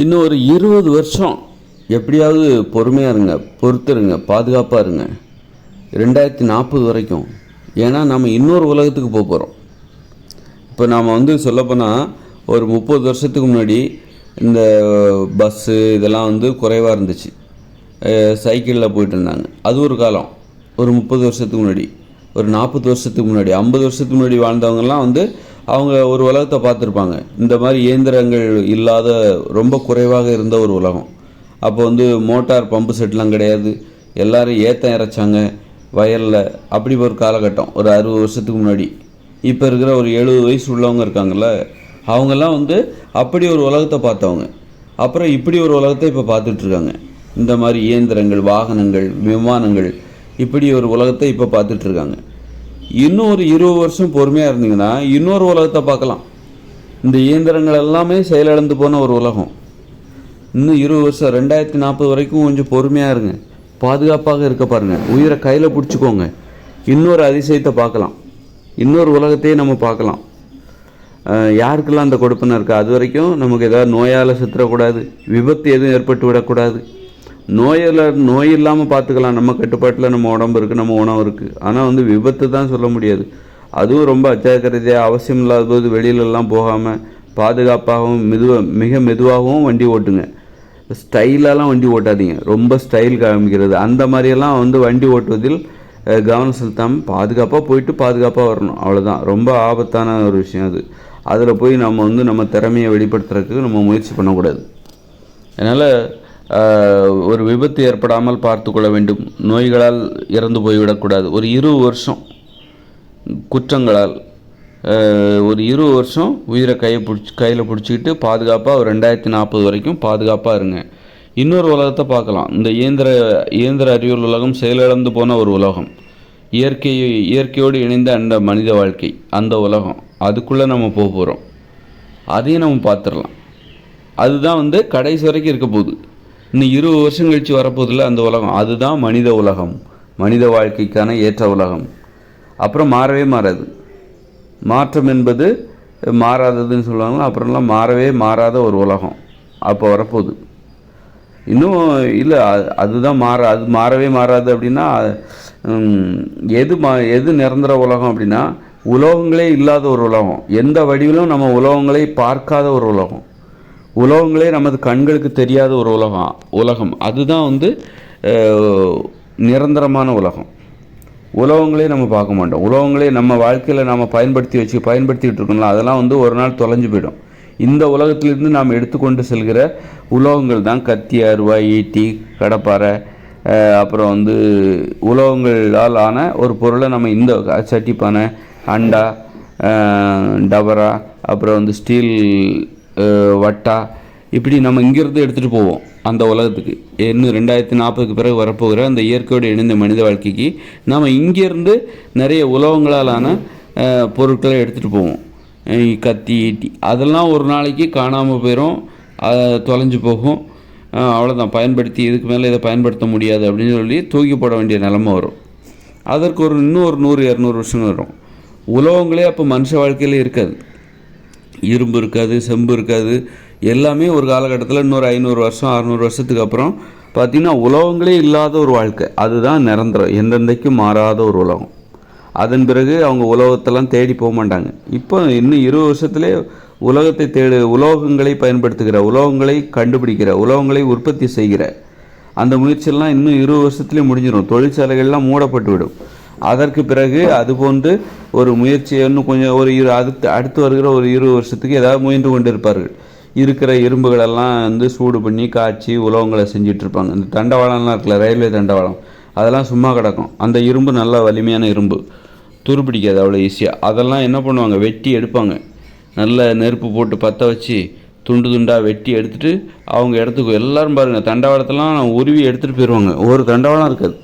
இன்னும் ஒரு 20 வருஷம் எப்படியாவது பொறுமையாக இருங்க, பொறுத்துருங்க, பாதுகாப்பாக இருங்க. 2040 வரைக்கும். ஏன்னா நம்ம இன்னொரு உலகத்துக்கு போக போகிறோம். இப்போ நாம் சொல்லப்போனால் ஒரு 30 வருஷத்துக்கு முன்னாடி இந்த பஸ்ஸு இதெல்லாம் குறைவாக இருந்துச்சு. சைக்கிளில் போயிட்டு இருந்தாங்க. அது ஒரு காலம். ஒரு 30 வருஷத்துக்கு முன்னாடி, ஒரு 40 வருஷத்துக்கு முன்னாடி, 50 வருஷத்துக்கு முன்னாடி வாழ்ந்தவங்கெல்லாம் அவங்க ஒரு உலகத்தை பார்த்துருப்பாங்க. இந்த மாதிரி இயந்திரங்கள் இல்லாத ரொம்ப குறைவாக இருந்த ஒரு உலகம். அப்போ மோட்டார் பம்பு செட்லாம் கிடையாது. எல்லோரும் ஏத்தம் இறைச்சாங்க வயலில். அப்படி ஒரு காலகட்டம், ஒரு 60 வருஷத்துக்கு முன்னாடி. இப்போ இருக்கிற ஒரு 70 வயசு உள்ளவங்க இருக்காங்கள்ல, அவங்கெல்லாம் அப்படி ஒரு உலகத்தை பார்த்தவங்க. அப்புறம் இப்படி ஒரு உலகத்தை இப்போ பார்த்துட்ருக்காங்க. இந்த மாதிரி இயந்திரங்கள், வாகனங்கள், விமானங்கள், இப்படி ஒரு உலகத்தை இப்போ பார்த்துட்ருக்காங்க. இன்னும் ஒரு 20 வருஷம் பொறுமையாக இருந்தீங்கன்னா இன்னொரு உலகத்தை பார்க்கலாம். இந்த இயந்திரங்கள் எல்லாமே செயலிழந்து போன ஒரு உலகம். இன்னும் 20 வருஷம் 2040 வரைக்கும் கொஞ்சம் பொறுமையாக இருங்க, பாதுகாப்பாக இருக்க பாருங்கள், உயிரை கையில் பிடிச்சிக்கோங்க. இன்னொரு அதிசயத்தை பார்க்கலாம், இன்னொரு உலகத்தையே நம்ம பார்க்கலாம். யாருக்கெல்லாம் அந்த கொடுப்பனை இருக்குது? அது வரைக்கும் நமக்கு ஏதாவது நோயால் செத்துடக்கூடாது, விபத்து எதுவும் ஏற்பட்டு விடக்கூடாது. நோய் இல்லாமல் பார்த்துக்கலாம். நம்ம கட்டுப்பாட்டில் நம்ம உடம்பு இருக்குது, நம்ம உணவு இருக்குது. ஆனால் விபத்து தான் சொல்ல முடியாது. அதுவும் ரொம்ப அஜாக்கிரதையாக அவசியம் இல்லாத போது வெளியிலலாம் போகாமல் பாதுகாப்பாகவும் மிக மெதுவாகவும் வண்டி ஓட்டுங்க. ஸ்டைலெலாம் வண்டி ஓட்டாதீங்க, ரொம்ப ஸ்டைல் காமிக்கிறது அந்த மாதிரியெல்லாம் வண்டி ஓட்டுவதில் கவனம் செலுத்தாமல் பாதுகாப்பாக போயிட்டு பாதுகாப்பாக வரணும். அவ்வளோதான். ரொம்ப ஆபத்தான ஒரு விஷயம் அது. அதில் போய் நம்ம நம்ம திறமையை வெளிப்படுத்துறதுக்கு நம்ம முயற்சி பண்ணக்கூடாது. அதனால் ஒரு விபத்து ஏற்படாமல் பார்த்து கொள்ள வேண்டும். நோய்களால் இறந்து போய்விடக்கூடாது. ஒரு 20 வருஷம் குற்றங்களால் ஒரு 20 வருஷம் உயிரை கையில் பிடிச்சிக்கிட்டு பாதுகாப்பாக ஒரு 2040 வரைக்கும் பாதுகாப்பாக இருங்க. இன்னொரு உலகத்தை பார்க்கலாம். இந்த இயந்திர அறிவியல் உலகம் செயலிழந்து போன ஒரு உலகம். இயற்கையோடு இணைந்த அந்த மனித வாழ்க்கை, அந்த உலகம், அதுக்குள்ளே நம்ம போக போகிறோம். அதையும் நம்ம பார்த்துடலாம். அதுதான் கடைசி வரைக்கும் இருக்க போகுது. இன்னும் 20 வருஷம் கழித்து வரப்போதில்ல அந்த உலகம். அதுதான் மனித உலகம், மனித வாழ்க்கைக்கான ஏற்ற உலகம். அப்புறம் மாறவே மாறாது. மாற்றம் என்பது மாறாததுன்னு சொல்லுவாங்களா, அப்புறம்லாம் மாறாத ஒரு உலகம் அப்போ வரப்போகுது. இன்னும் இல்லை, அதுதான் அது மாறவே மாறாது. அப்படின்னா எது நிரந்தர உலகம் அப்படின்னா, உலோகங்களே இல்லாத ஒரு உலகம். எந்த வடிவிலும் நம்ம உலோகங்களை பார்க்காத ஒரு உலகம், உலோகங்களே நமது கண்களுக்கு தெரியாத ஒரு உலகம். அதுதான் நிரந்தரமான உலகம். உலோகங்களே நம்ம பார்க்க மாட்டோம். உலோகங்களே நம்ம வாழ்க்கையில் நம்ம பயன்படுத்திக்கிட்டு இருக்கோம்ல, அதெல்லாம் ஒரு நாள் தொலைஞ்சு போயிடும். இந்த உலகத்திலிருந்து நாம் எடுத்துக்கொண்டு செல்கிற உலோகங்கள் தான் கத்தி, அருவாய், ஈட்டி, கடப்பாரை, அப்புறம் உலோகங்களால் ஆன ஒரு பொருளை நம்ம இந்த சட்டிப்பானை, அண்டா, டபரா, அப்புறம் ஸ்டீல் வட்டா, இப்படி நம்ம இங்கேருந்து எடுத்துகிட்டு போவோம் அந்த உலகத்துக்கு. இன்னும் 2040க்கு பிறகு வரப்போகிற அந்த இயற்கையோடு இணைந்த மனித வாழ்க்கைக்கு நாம் இங்கேருந்து நிறைய உலோகங்களாலான பொருட்களை எடுத்துகிட்டு போவோம். கத்தி, ஈட்டி, அதெல்லாம் ஒரு நாளைக்கு காணாமல் போயிடும், தொலைஞ்சு போகும். அவ்வளோதான். இதுக்கு மேலே இதை பயன்படுத்த முடியாது அப்படின்னு சொல்லி தூக்கி போட வேண்டிய நிலைமை வரும். அதற்கு இன்னும் ஒரு 100-200 வருஷம் வரும். உலோகங்களே அப்போ மனுஷ வாழ்க்கையில் இருக்காது. இரும்பு இருக்காது, செம்பு இருக்காது. எல்லாமே ஒரு காலகட்டத்தில் இன்னொரு 500 வருஷம் 600 வருஷத்துக்கு அப்புறம் பார்த்திங்கன்னா உலோகங்களே இல்லாத ஒரு வாழ்க்கை. அதுதான் நிரந்தரம், எந்தெந்தைக்கும் மாறாத ஒரு உலகம். அதன் பிறகு அவங்க உலோகத்தெல்லாம் தேடி போக மாட்டாங்க. இப்போ இன்னும் 20 வருஷத்துலேயே உலகத்தை உலோகங்களை பயன்படுத்துகிற, உலோகங்களை கண்டுபிடிக்கிற, உலோகங்களை உற்பத்தி செய்கிற அந்த முயற்சியெல்லாம் இன்னும் 20 வருஷத்துலேயே முடிஞ்சிடும். தொழிற்சாலைகள்லாம் மூடப்பட்டு விடும். அதற்கு பிறகு அதுபோன்று ஒரு முயற்சியை இன்னும் கொஞ்சம் அடுத்து வருகிற ஒரு 20 வருஷத்துக்கு ஏதாவது முயன்று கொண்டு இருப்பார்கள். இருக்கிற இரும்புகளெல்லாம் சூடு பண்ணி காய்ச்சி உலோகங்களை செஞ்சிட்ருப்பாங்க. இந்த தண்டவாளம்லாம் இருக்குல்ல, ரயில்வே தண்டவாளம், அதெல்லாம் சும்மா கிடக்கும். அந்த இரும்பு நல்ல வலிமையான இரும்பு, துருப்பிடிக்காது அவ்வளோ ஈஸியாக. அதெல்லாம் என்ன பண்ணுவாங்க, வெட்டி எடுப்பாங்க. நல்ல நெருப்பு போட்டு பற்ற வச்சு துண்டு துண்டாக வெட்டி எடுத்துகிட்டு அவங்க இடத்துக்கு எல்லோரும் பாருங்கள், தண்டவாளத்தெல்லாம் உருவி எடுத்துகிட்டு போயிடுவாங்க. ஒரு தண்டவாளம் இருக்காது.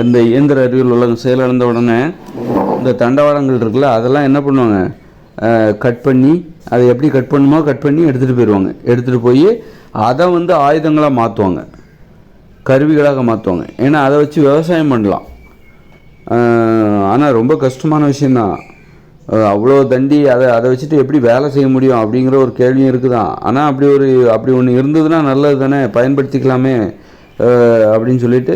இந்த இயந்திர அறிவியல் உலகம் செயலிழந்த உடனே இந்த தண்டவாளங்கள் இருக்குல்ல, அதெல்லாம் என்ன பண்ணுவாங்க, கட் பண்ணி, அதை எப்படி கட் பண்ணுமோ கட் பண்ணி எடுத்துகிட்டு போயிடுவாங்க. எடுத்துகிட்டு போய் அதை ஆயுதங்களாக மாற்றுவாங்க, கருவிகளாக மாற்றுவாங்க. ஏன்னா அதை வச்சு விவசாயம் பண்ணலாம். ஆனால் ரொம்ப கஷ்டமான விஷயந்தான். அவ்வளோ தண்டி அதை வச்சுட்டு எப்படி வேலை செய்ய முடியும் அப்படிங்கிற ஒரு கேள்வியும் இருக்குதான். ஆனால் அப்படி ஒன்று இருந்ததுன்னா நல்லது தானே, பயன்படுத்திக்கலாமே அப்படின்னு சொல்லிட்டு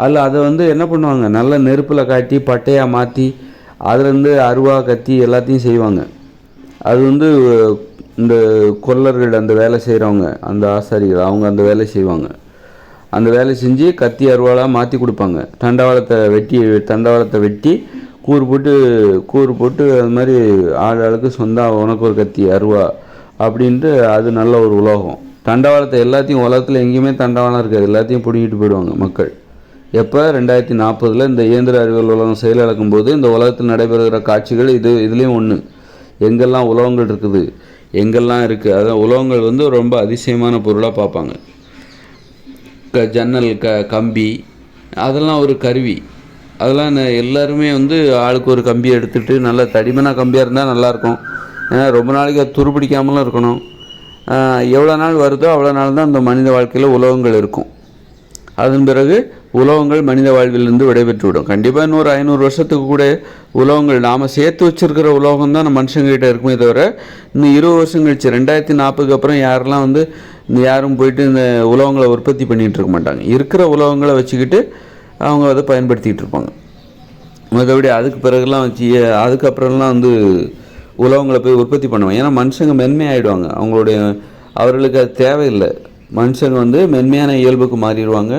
அதில் அதை என்ன பண்ணுவாங்க, நல்ல நெருப்பில் காட்டி பட்டையாக மாற்றி அதுலேருந்து அருவா கத்தி எல்லாத்தையும் செய்வாங்க. அது இந்த கொல்லர்கள், அந்த வேலை செய்கிறவங்க, அந்த ஆசாரிகள், அவங்க அந்த வேலை செய்வாங்க. அந்த வேலை செஞ்சு கத்தி அருவாளாக மாற்றி கொடுப்பாங்க. தண்டவாளத்தை வெட்டி கூறு போட்டு அது மாதிரி ஆளுக்கு சொந்தம் உனக்கு ஒரு கத்தி அருவா அப்படின்ட்டு அது நல்ல ஒரு உலோகம். தண்டவாளத்தை எல்லாத்தையும் உலகத்தில் எங்கேயுமே தண்டவாளம் இருக்காது, எல்லாத்தையும் பிடிங்கிட்டு போயிடுவாங்க மக்கள். எப்போ 2040 இந்த இயந்திர அறிவியல் உலகம் செயலிழக்கும் போது இந்த உலகத்தில் நடைபெறுகிற காட்சிகள் இதுலேயும் ஒன்று. எங்கெல்லாம் உலகங்கள் இருக்குது, எங்கெல்லாம் இருக்குது, அதான் உலகங்கள் ரொம்ப அதிசயமான பொருளாக பார்ப்பாங்க. ஜன்னல் கம்பி அதெல்லாம் ஒரு கருவி. அதெல்லாம் எல்லாருமே ஆளுக்கு ஒரு கம்பியை எடுத்துகிட்டு நல்ல தடிமனாக கம்பியாக இருந்தால் நல்லாயிருக்கும். ஏன்னா ரொம்ப நாளைக்கு அது துருப்பிடிக்காமலும் இருக்கணும். எவ்வளோ நாள் வருதோ அவ்வளோ நாள் தான் அந்த மனித வாழ்க்கையில் உலகங்கள் இருக்கும். அதன் பிறகு உலகங்கள் மனித வாழ்விலிருந்து விடைபெற்றுவிடும். கண்டிப்பாக இன்னொரு 500 வருஷத்துக்கு கூட உலகங்கள் நாம் சேர்த்து வச்சுருக்கிற உலகம் தான் நம்ம மனுஷங்கிட்ட இருக்குமே தவிர, இன்னும் 20 வருஷம் கழிச்சு 2040 அப்புறம் யாரெல்லாம் யாரும் போயிட்டு இந்த உலகங்களை உற்பத்தி பண்ணிகிட்டு இருக்க மாட்டாங்க. இருக்கிற உலகங்களை வச்சுக்கிட்டு அவங்க அதை பயன்படுத்திகிட்டு இருப்பாங்க. மற்றபடி அதுக்கு பிறகுலாம் அதுக்கப்புறம்லாம் உலகங்களை போய் உற்பத்தி பண்ணுவாங்க. ஏன்னா மனுஷங்க மென்மையாகிடுவாங்க, அவர்களுக்கு அது தேவையில்லை. மனுஷங்க மென்மையான இயல்புக்கு மாறிடுவாங்க.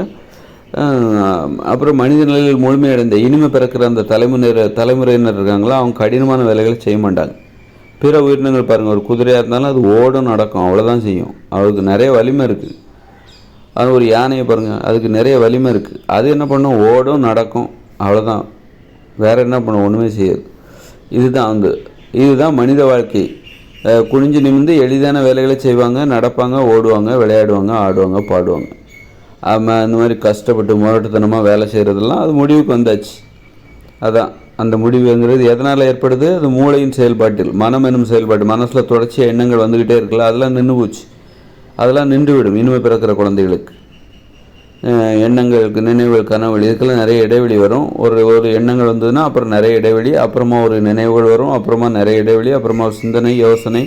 அப்புறம் மனித நிலையில் முழுமையடைந்த இனிமே பிறக்கிற அந்த தலைமுறையினர் இருக்காங்களா, அவங்க கடினமான வேலைகளை செய்ய மாட்டாங்க. பிற உயிரினங்கள் பாருங்கள், ஒரு குதிரையாக இருந்தாலும் அது ஓடும் நடக்கும், அவ்வளோதான் செய்யும். அதுக்கு நிறைய வலிமை இருக்குது. அது ஒரு யானையை பாருங்கள், அதுக்கு நிறைய வலிமை இருக்குது. அது என்ன பண்ணும், ஓடும் நடக்கும், அவ்வளோதான். வேறு என்ன பண்ணும், ஒன்றுமே செய்யாது. இதுதான் மனித வாழ்க்கை. குனிஞ்சு நிமிந்து எளிதான வேலைகளை செய்வாங்க, நடப்பாங்க, ஓடுவாங்க, விளையாடுவாங்க, ஆடுவாங்க, பாடுவாங்க. அந்த மாதிரி கஷ்டப்பட்டு முரட்டுத்தனமாக வேலை செய்கிறதெல்லாம் அது முடிவுக்கு வந்தாச்சு. அதான் அந்த முடிவுங்கிறது எதனால் ஏற்படுது, அது மூளையின் செயல்பாட்டில், மனம் என்னும் செயல்பாடு. மனசில் தொடர்ச்சியாக எண்ணங்கள் வந்துக்கிட்டே இருக்குல்ல, அதெல்லாம் நின்று போச்சு. அதெல்லாம் நின்றுவிடும் இனிமேல் பிறக்கிற குழந்தைகளுக்கு. எண்ணங்களுக்கு, நினைவுகள், கனவுகள், இதுக்கெல்லாம் நிறைய இடைவெளி வரும். ஒரு எண்ணங்கள் வந்ததுன்னா அப்புறம் நிறைய இடைவெளி, அப்புறமா ஒரு நினைவுகள் வரும், அப்புறமா நிறைய இடைவெளி, அப்புறமா ஒரு சிந்தனை, யோசனை,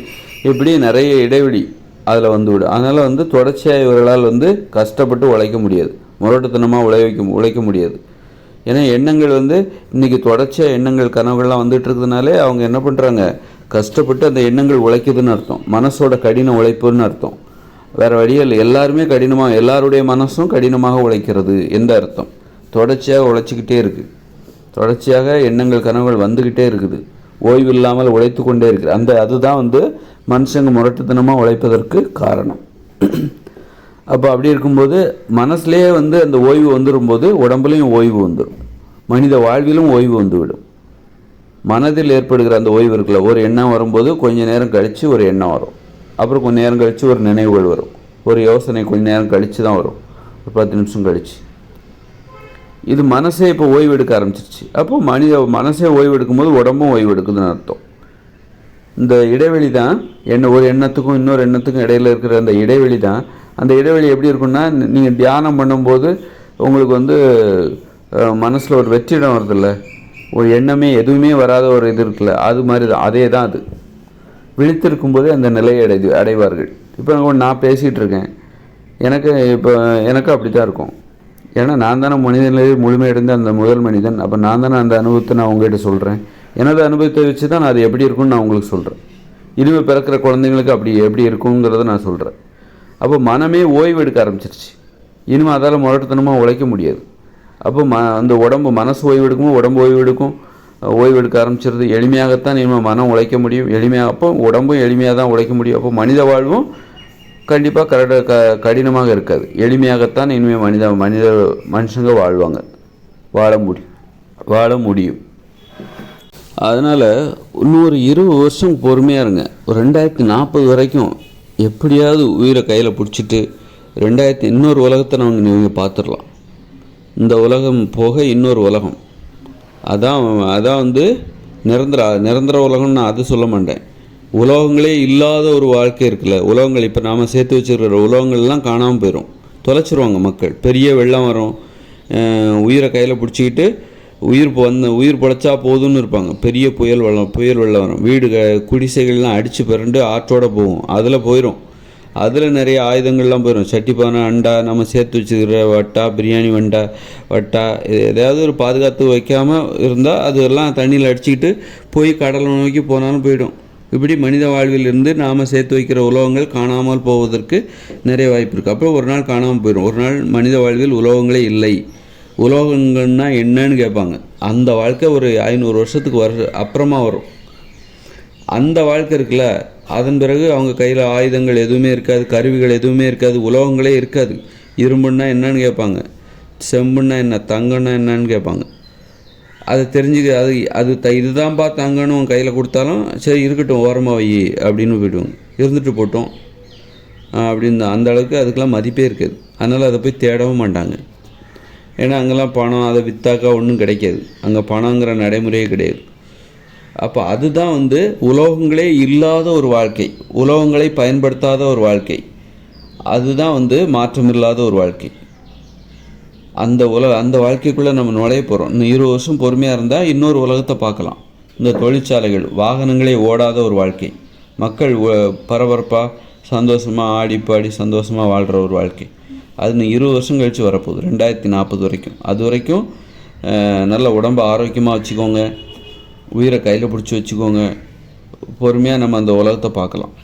இப்படி நிறைய இடைவெளி அதில் வந்துவிடும். அதனால் தொடர்ச்சியாக இவர்களால் கஷ்டப்பட்டு உழைக்க முடியாது, முரட்டுத்தனமாக உழைக்க முடியாது. ஏன்னா எண்ணங்கள் இன்றைக்கி தொடர்ச்சியாக எண்ணங்கள், கனவுகள்லாம் வந்துட்டு இருக்கிறதுனாலே அவங்க என்ன பண்ணுறாங்க, கஷ்டப்பட்டு அந்த எண்ணங்கள் உழைக்குதுன்னு அர்த்தம். மனசோட கடின உழைப்புன்னு அர்த்தம். வேறு வழியில் எல்லாருமே எல்லாருடைய மனசும் கடினமாக உழைக்கிறது எந்த அர்த்தம். தொடர்ச்சியாக உழைச்சிக்கிட்டே இருக்குது, தொடர்ச்சியாக எண்ணங்கள், கனவுகள் வந்துக்கிட்டே இருக்குது, ஓய்வு இல்லாமல் உழைத்து கொண்டே இருக்குது. அதுதான் மனுஷங்க முரட்டுத்தனமாக உழைப்பதற்கு காரணம். அப்போ அப்படி இருக்கும்போது மனசுலேயே அந்த ஓய்வு வந்துடும்போது உடம்புலையும் ஓய்வு வந்துடும், மனித வாழ்விலும் ஓய்வு வந்துவிடும். மனதில் ஏற்படுகிற அந்த ஓய்வு இருக்குல்ல, ஒரு எண்ணம் வரும்போது கொஞ்சம் நேரம் கழித்து ஒரு எண்ணம் வரும், அப்புறம் கொஞ்சம் நேரம் கழித்து ஒரு நினைவுகள் வரும், ஒரு யோசனை கொஞ்சம் நேரம் கழித்து தான் வரும், ஒரு 10 நிமிஷம் கழித்து. இது மனசே இப்போ ஓய்வு எடுக்க ஆரம்பிச்சிருச்சு. அப்போது மனசே ஓய்வு எடுக்கும்போது உடம்பும் ஓய்வு எடுக்குதுன்னு அர்த்தம். இந்த இடைவெளி தான் ஒரு எண்ணத்துக்கும் இன்னொரு எண்ணத்துக்கும் இடையில் இருக்கிற அந்த இடைவெளி தான். அந்த இடைவெளி எப்படி இருக்குன்னா, நீங்கள் தியானம் பண்ணும்போது உங்களுக்கு மனசில் ஒரு வெற்றிடம் வருதில்ல, ஒரு எண்ணமே எதுவுமே வராத ஒரு இது இருக்குல்ல, அது மாதிரி தான். அதே தான் அது. விழித்திருக்கும்போதே அந்த நிலையை அடைவார்கள். இப்போ நான் பேசிகிட்டு இருக்கேன், எனக்கு அப்படி தான் இருக்கும். ஏன்னா நான் தானே மனித நிலையில் முழுமையடைந்த அந்த முதல் மனிதன். அப்போ நான் தானே அந்த அனுபவத்தை நான் உங்கள்கிட்ட சொல்கிறேன். எனது அனுபவத்தை வச்சு தான் நான் அது எப்படி இருக்குன்னு நான் உங்களுக்கு சொல்கிறேன். இனிமேல் பிறக்கிற குழந்தைங்களுக்கு அப்படி எப்படி இருக்குங்கிறத நான் சொல்கிறேன். அப்போ மனமே ஓய்வு எடுக்க ஆரம்பிச்சிருச்சு. இனிமேல் அதால் முரட்டுத்தனமாக உழைக்க முடியாது. அப்போ அந்த மனசு ஓய்வு எடுக்கும்போது உடம்பு ஓய்வு எடுக்க ஆரம்பிச்சிருது. எளிமையாகத்தான் இனிமேல் மனம் உழைக்க முடியும், அப்போ உடம்பும் எளிமையாக தான் உழைக்க முடியும். அப்போ மனித வாழ்வும் கண்டிப்பாக கடினமாக இருக்காது, எளிமையாகத்தான் இனிமேல் மனுஷங்க வாழ முடியும். அதனால் இன்னொரு 20 வருஷம் பொறுமையாக இருங்க. ஒரு 2040 வரைக்கும் எப்படியாவது உயிரை கையில் பிடிச்சிட்டு இன்னொரு உலகத்தை நீங்கள் பார்த்துடலாம். இந்த உலகம் போக இன்னொரு உலகம், அதான் நிரந்தர உலகம்னு நான் அது சொல்ல மாட்டேன். உலகங்களே இல்லாத ஒரு வாழ்க்கை இருக்குல்ல, உலகங்கள் இப்போ நாம் சேர்த்து வச்சுருக்கிற உலகங்கள்லாம் காணாமல் போயிடும், தொலைச்சிருவாங்க மக்கள். பெரிய வெள்ளம் வரும், உயிரை கையில் பிடிச்சிக்கிட்டு உயிர் பொழைச்சா போதும்னு இருப்பாங்க. பெரிய புயல் வெள்ளம் வரும், வீடு குடிசைகள்லாம் அடித்து பிறண்டு ஆற்றோடு போகும், அதில் போயிடும். அதில் நிறைய ஆயுதங்கள்லாம் போயிடும். சட்டி பானை அண்டா, நம்ம சேர்த்து வச்சுக்கிற வட்டா, பிரியாணி வட்டா எதையாவது ஒரு பாதுகாத்து வைக்காமல் இருந்தால் அதெல்லாம் தண்ணியில் அடிச்சுக்கிட்டு போய் கடலை நோக்கி போனாலும் போயிடும். இப்படி மனித வாழ்வில் இருந்து நாம் சேர்த்து வைக்கிற உலோகங்கள் காணாமல் போவதற்கு நிறைய வாய்ப்பு இருக்குது. அப்புறம் ஒரு நாள் காணாமல் போயிடும். ஒரு நாள் மனித வாழ்வில் உலோகங்களே இல்லை. உலோகங்கள்னா என்னன்னு கேட்பாங்க. அந்த வாழ்க்கை ஒரு 500 வருஷத்துக்கு அப்புறமா வரும். அந்த வாழ்க்கை இருக்குல்ல, அதன் பிறகு அவங்க கையில் ஆயுதங்கள் எதுவுமே இருக்காது, கருவிகள் எதுவுமே இருக்காது, உலோகங்களே இருக்காது. இரும்புன்னா என்னன்னு கேட்பாங்க, செம்புன்னா என்ன, தங்கம்னா என்னன்னு கேட்பாங்க. அதை தெரிஞ்சுக்க இதுதான்ப்பா தங்கன்னு உன் கையில் கொடுத்தாலும் சரி இருக்கட்டும் ஓரமாக வை அப்படின்னு போய்டுவாங்க. இருந்துட்டு போட்டோம் அப்படின்னு. அந்த அளவுக்கு அதுக்கெலாம் மதிப்பே இருக்காது. அதனால் அதை போய் தேடவும் மாட்டாங்க. ஏன்னா அங்கெல்லாம் பணம், அதை விற்றாக்கா ஒன்றும் கிடைக்காது. அங்கே பணங்கிற நடைமுறையே கிடையாது. அப்போ அதுதான் உலோகங்களே இல்லாத ஒரு வாழ்க்கை, உலோகங்களை பயன்படுத்தாத ஒரு வாழ்க்கை. அதுதான் மாற்றமில்லாத ஒரு வாழ்க்கை. அந்த வாழ்க்கைக்குள்ளே நம்ம நுழைய போகிறோம். இன்னும் 20 வருஷம் பொறுமையாக இருந்தால் இன்னொரு உலகத்தை பார்க்கலாம். இந்த தொழிற்சாலைகள், வாகனங்களே ஓடாத ஒரு வாழ்க்கை, மக்கள் பரபரப்பாக சந்தோஷமாக ஆடி பாடி சந்தோஷமாக வாழ்கிற ஒரு வாழ்க்கை. அது இன்னும் 20 வருஷம் கழித்து வரப்போகுது, 2040 வரைக்கும். அது வரைக்கும் நல்ல உடம்பை ஆரோக்கியமாக வச்சுக்கோங்க, உயிரை கையில் பிடிச்சி வச்சுக்கோங்க. பொறுமையாக நம்ம அந்த உலகத்தை பார்க்கலாம்.